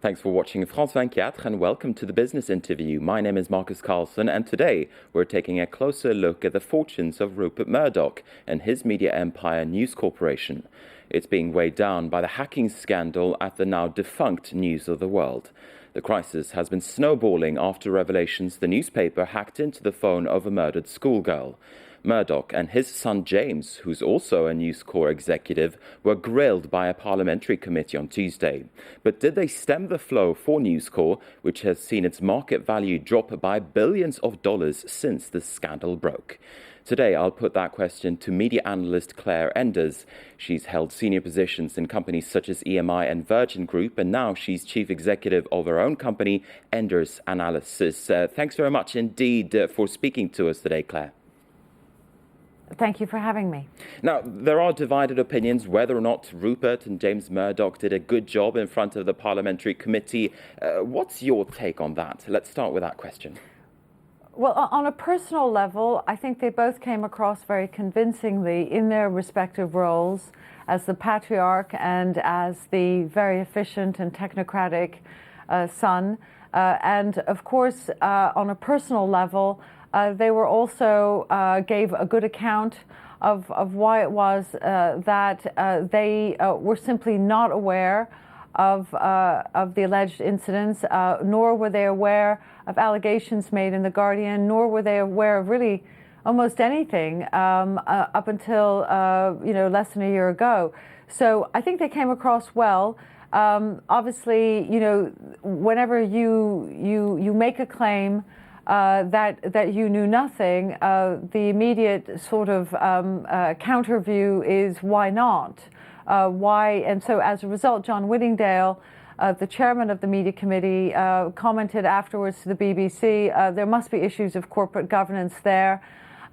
Thanks for watching France 24 and welcome to the business interview. My name is Marcus Carlson and today we're taking a closer look at the fortunes of Rupert Murdoch and his media empire News Corporation. It's being weighed down by the hacking scandal at the now defunct News of the World. The crisis has been snowballing after revelations the newspaper hacked into the phone of a murdered schoolgirl. Murdoch and his son James, who's also a News Corp executive, were grilled by a parliamentary committee on Tuesday. But did they stem the flow for News Corp, which has seen its market value drop by billions of dollars since the scandal broke? Today, I'll put that question to media analyst Claire Enders. She's held senior positions in companies such as EMI and Virgin Group, and now she's chief executive of her own company, Enders Analysis. Thanks very much indeed for speaking to us today, Claire. Thank you for having me. Now, there are divided opinions whether or not Rupert and James Murdoch did a good job in front of the parliamentary committee. What's your take on that? Let's start with that question. Well, on a personal level, I think they both came across very convincingly in their respective roles as the patriarch and as the very efficient and technocratic son. And of course, on a personal level, they were also gave a good account of why it was that they were simply not aware of the alleged incidents, nor were they aware of allegations made in The Guardian, nor were they aware of really almost anything up until less than a year ago. So I think they came across well. Obviously, whenever you make a claim that you knew nothing, the immediate sort of counter view is why not? Why? And so as a result, John Whittingdale, the chairman of the media committee, commented afterwards to the BBC, there must be issues of corporate governance there.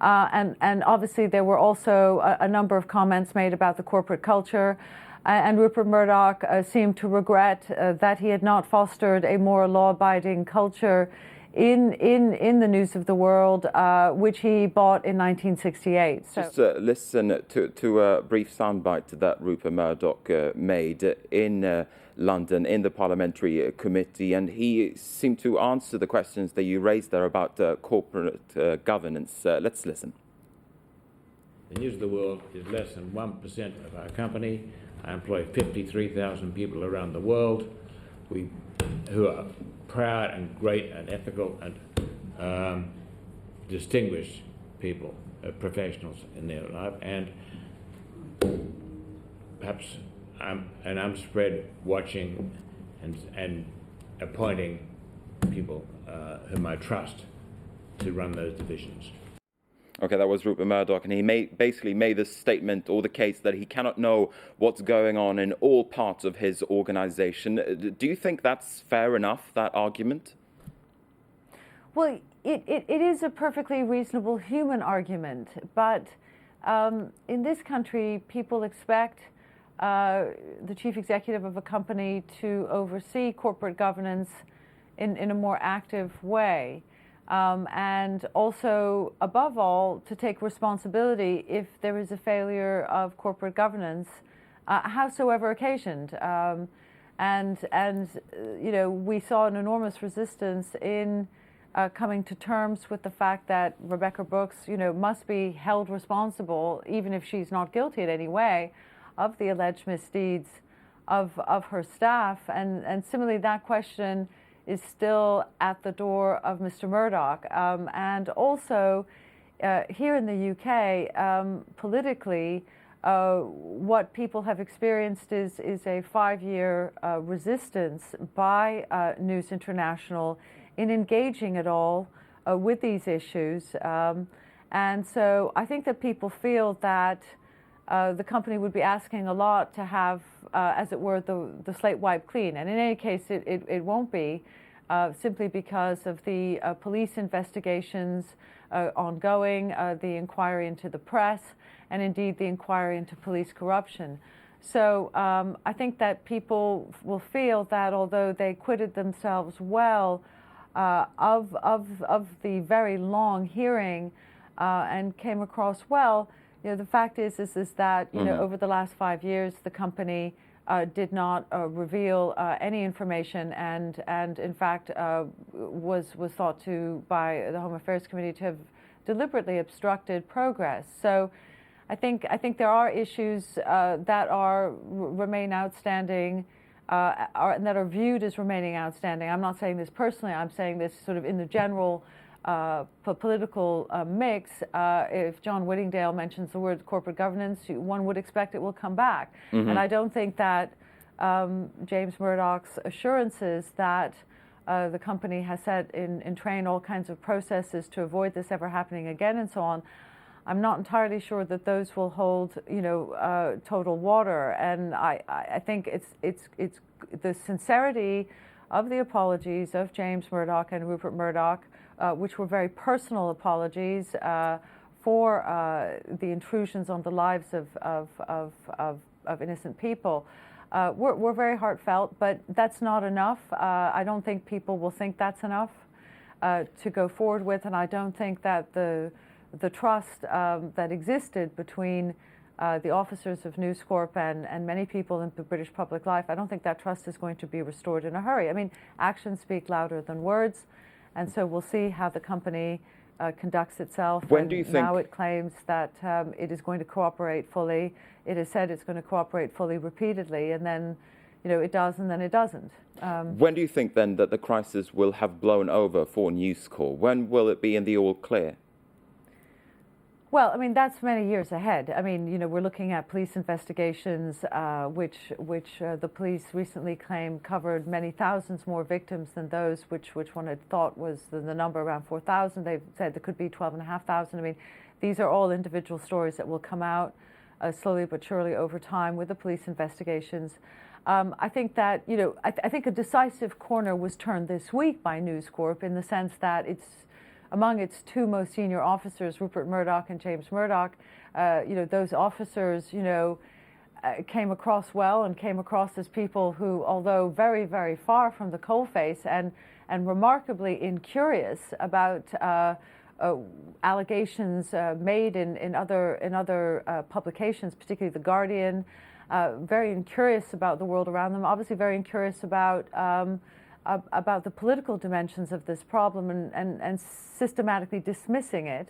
And obviously there were also a number of comments made about the corporate culture. And Rupert Murdoch seemed to regret that he had not fostered a more law-abiding culture in the News of the World, which he bought in 1968. So. Just listen to a brief soundbite that Rupert Murdoch made in London in the parliamentary committee, and he seemed to answer the questions that you raised there about corporate governance. Let's listen. The News of the World is less than 1% of our company. I employ 53,000 people around the world who are proud and great and ethical and distinguished people, professionals in their life, and perhaps I'm spread watching and appointing people whom I trust to run those divisions. Okay, that was Rupert Murdoch, and he basically made this statement or the case that he cannot know what's going on in all parts of his organization. Do you think that's fair enough, that argument? Well, it is a perfectly reasonable human argument, but in this country, people expect the chief executive of a company to oversee corporate governance in a more active way. And also, above all, to take responsibility if there is a failure of corporate governance, howsoever occasioned. We saw an enormous resistance in coming to terms with the fact that Rebekah Brooks, must be held responsible, even if she's not guilty in any way, of the alleged misdeeds of her staff. And similarly, that question is still at the door of Mr. Murdoch. And also, here in the UK, politically, what people have experienced is a 5-year resistance by News International in engaging at all with these issues. And so I think that people feel that the company would be asking a lot to have, as it were, the slate wiped clean. And in any case, it won't be, simply because of the police investigations ongoing, the inquiry into the press, and indeed the inquiry into police corruption. So I think that people will feel that although they acquitted themselves well of the very long hearing and came across well, the fact is that over the last 5 years, the company did not reveal any information, and in fact was thought to by the Home Affairs Committee to have deliberately obstructed progress. So I think there are issues that remain outstanding, and that are viewed as remaining outstanding. I'm not saying this personally. I'm saying this sort of in the general political mix. If John Whittingdale mentions the word corporate governance, one would expect it will come back. And I don't think that James Murdoch's assurances that the company has set in train all kinds of processes to avoid this ever happening again and so on, I'm not entirely sure that those will hold, total water. And I think it's the sincerity of the apologies of James Murdoch and Rupert Murdoch, which were very personal apologies for the intrusions on the lives of innocent people. Were very heartfelt, but that's not enough. I don't think people will think that's enough to go forward with, and I don't think that the trust that existed between the officers of News Corp and many people in the British public life, I don't think that trust is going to be restored in a hurry. I mean, actions speak louder than words, and so we'll see how the company conducts itself. When do you think? Now it claims that it is going to cooperate fully. It has said it's going to cooperate fully repeatedly, and then, it does, and then it doesn't. When do you think then that the crisis will have blown over for News Corp? When will it be in the all clear? Well, I mean, that's many years ahead. I mean, we're looking at police investigations, which the police recently claimed covered many thousands more victims than those which one had thought was the number around 4,000. They've said there could be 12,500. I mean, these are all individual stories that will come out slowly but surely over time with the police investigations. I think that, I think a decisive corner was turned this week by News Corp in the sense that it's among its two most senior officers, Rupert Murdoch and James Murdoch. Those officers, came across well and came across as people who, although very, very far from the coalface and remarkably incurious about allegations made in other publications, particularly The Guardian, very incurious about the world around them, obviously very incurious about the political dimensions of this problem and systematically dismissing it.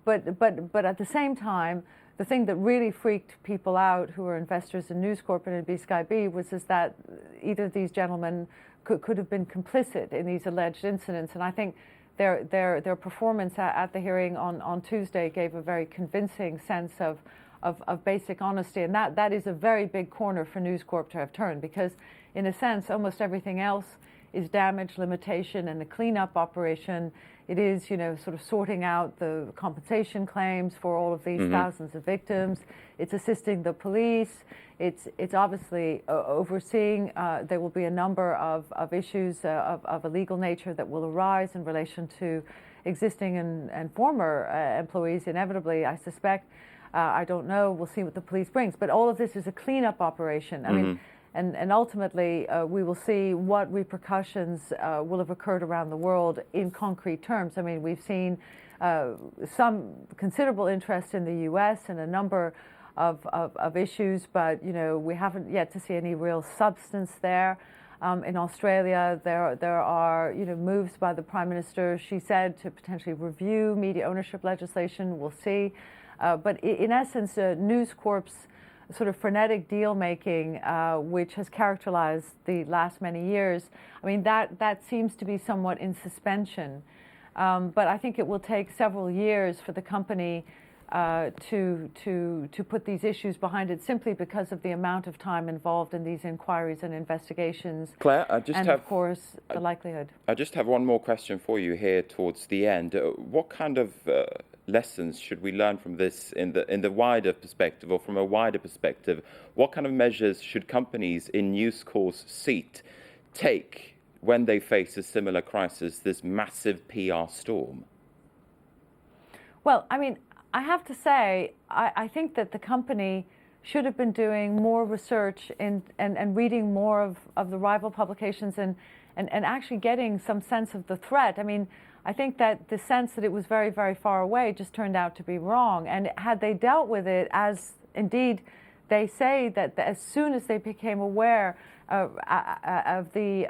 But at the same time, the thing that really freaked people out who were investors in News Corp and in B-Sky-B was that either of these gentlemen could have been complicit in these alleged incidents. And I think their performance at the hearing on Tuesday gave a very convincing sense of basic honesty. And that is a very big corner for News Corp to have turned, because in a sense, almost everything else is damage limitation and a cleanup operation. It is, sort of sorting out the compensation claims for all of these thousands of victims. It's assisting the police. It's obviously overseeing. There will be a number of issues of a legal nature that will arise in relation to existing and former employees, inevitably, I suspect. I don't know. We'll see what the police brings. But all of this is a cleanup operation. I mean, and ultimately, we will see what repercussions will have occurred around the world in concrete terms. I mean, we've seen some considerable interest in the U.S. and a number of issues, but, we haven't yet to see any real substance there. In Australia, there are, moves by the Prime Minister, she said, to potentially review media ownership legislation. We'll see. But in essence, News Corp's sort of frenetic deal making, which has characterized the last many years, I mean, that seems to be somewhat in suspension. But I think it will take several years for the company to put these issues behind it, simply because of the amount of time involved in these inquiries and investigations. Claire, of course, the likelihood. I just have one more question for you here towards the end. What kind of lessons should we learn from this in the wider perspective, or from a wider perspective? What kind of measures should companies in News Corp's seat take when they face a similar crisis, this massive PR storm? Well, I mean, I have to say, I think that the company should have been doing more research and reading more of the rival publications and actually getting some sense of the threat. I mean, I think that the sense that it was very, very far away just turned out to be wrong. And had they dealt with it as indeed they say that as soon as they became aware of the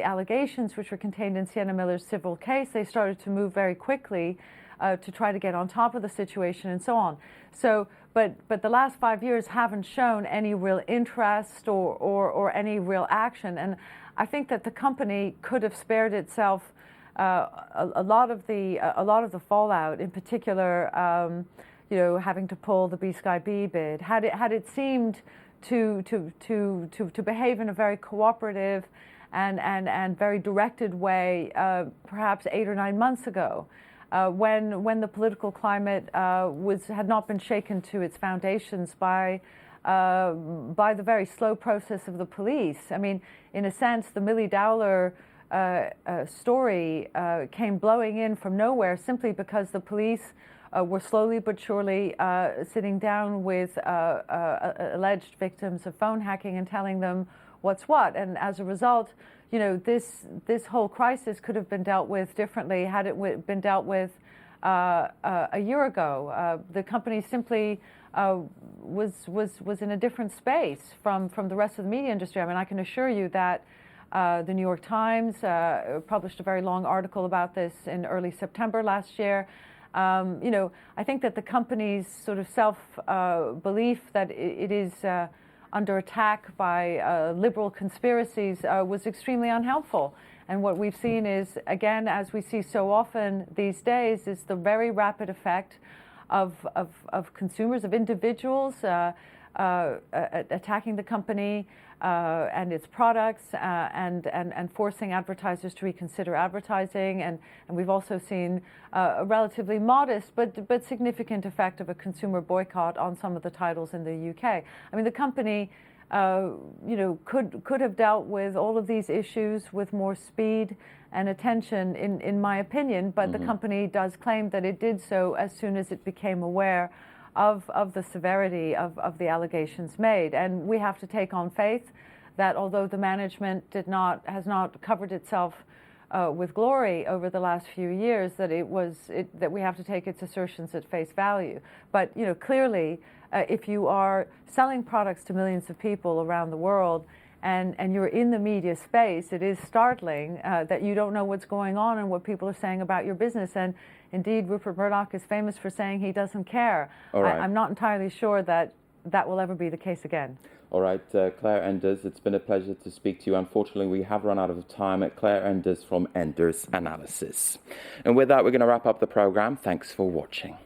allegations which were contained in Sienna Miller's civil case, they started to move very quickly to try to get on top of the situation and so on. So, but the last 5 years haven't shown any real interest or any real action. And I think that the company could have spared itself a lot of the fallout, in particular, having to pull the B-Sky B bid. Had it seemed to behave in a very cooperative and very directed way, perhaps 8 or 9 months ago, when the political climate had not been shaken to its foundations by the very slow process of the police. I mean, in a sense, the Millie Dowler story came blowing in from nowhere simply because the police were slowly but surely sitting down with alleged victims of phone hacking and telling them what's what. And as a result, this whole crisis could have been dealt with differently had it been dealt with a year ago. The company simply was in a different space from the rest of the media industry. I mean, I can assure you that the New York Times published a very long article about this in early September last year. I think that the company's sort of self-belief that it is under attack by liberal conspiracies was extremely unhelpful. And what we've seen is, again, as we see so often these days, is the very rapid effect of consumers, of individuals attacking the company and its products and forcing advertisers to reconsider advertising. And we've also seen a relatively modest but significant effect of a consumer boycott on some of the titles in the UK. I mean, the company could have dealt with all of these issues with more speed and attention, in my opinion, but the company does claim that it did so as soon as it became aware of the severity of the allegations made. And we have to take on faith that although the management has not covered itself with glory over the last few years, that we have to take its assertions at face value. But clearly, if you are selling products to millions of people around the world and you're in the media space, it is startling that you don't know what's going on and what people are saying about your business. And indeed, Rupert Murdoch is famous for saying he doesn't care. All right. I'm not entirely sure that will ever be the case again. All right, Claire Enders, it's been a pleasure to speak to you. Unfortunately, we have run out of time. Claire Enders from Enders Analysis. And with that, we're going to wrap up the program. Thanks for watching.